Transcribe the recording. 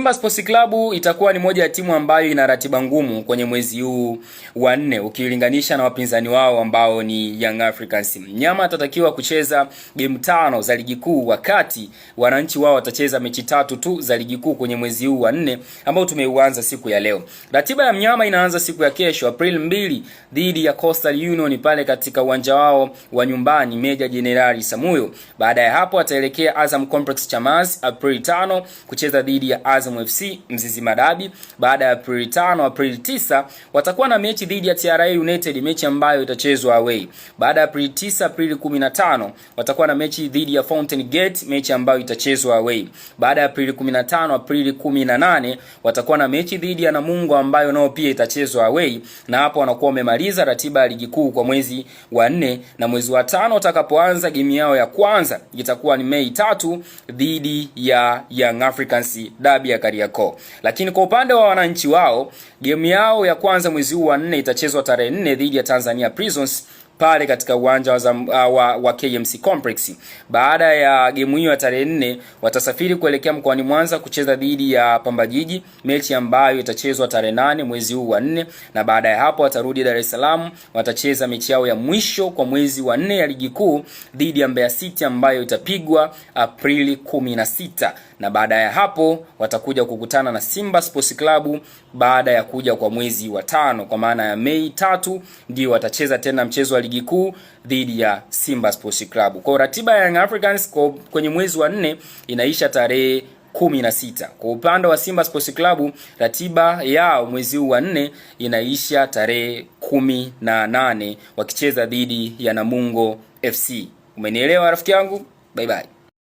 Simba Sports Club itakuwa ni moja ya timu ambayo ina ratiba ngumu kwenye mwezi huu wa 4 ukilinganisha na wapinzani wao ambao ni Young Africans. Mnyama atatakiwa kucheza game 5 za ligi kuu, wakati wananchi wao watacheza mechi 3 tu za ligi kuu kwenye mwezi huu wa 4 ambao tumeuanza siku ya leo. Ratiba ya mnyama inaanza siku ya kesho April 2 dhidi ya Coastal Union pale katika uwanja wao wa nyumbani Meja Jenerali Samuyo. Baada ya hapo ataelekea Azam Complex Chamazi April 5 kucheza dhidi ya Azam FC Mzizi Madabi. Baada ya April 5, April 9 watakuwa na mechi dhidi ya TRA United, mechi ambayo itachezwa away. Baada ya April 9, April 15 watakuwa na mechi dhidi ya Fountain Gate, mechi ambayo itachezwa away. Baada ya April 15, April 18 watakuwa na mechi dhidi ya Namungo ambayo nao pia itachezwa away, na hapo wanakuwa wamemaliza ratiba ya ligi kuu kwa mwezi wa 4, na mwezi wa 5 utakapoanza game yao ya kwanza itakuwa ni Mei 3 dhidi ya Young Africans dabi ya Kariakoo. Lakini kwa upande wa wananchi wao, game yao ya kwanza mwezi huu wa 4 itachezwa tarehe 4 dhidi ya Tanzania Prisons pale katika uwanja wa KMC Complex. Baada ya game hiyo ya tarehe 4 watasafiri kuelekea mkoani Mwanza kucheza dhidi ya Pamba Jiji, mechi ambayo itachezwa tarehe 8 mwezi huu wa 4, na baada ya hapo watarudi Dar es Salaam, watacheza mechi yao ya mwisho kwa mwezi wa 4 ya ligi kuu dhidi ya Mbeya City ambayo itapigwa Aprili 16, na baada ya hapo watakuja kukutana na Simba Sports Club baada ya kuja kwa mwezi wa 5, kwa maana ya Mei 3 ndio watacheza tena mchezo wa ligi kuu dhidi ya Simba Sports Club. Kwa ratiba ya Young Africans kwenye mwezi wa 4 inaisha tarehe 16. Kwa upande wa Simba Sports Club ratiba yao mwezi huu wa 4 inaisha tarehe 18 wakicheza dhidi ya Namungo FC. Umenielewa rafiki yangu? Bye bye.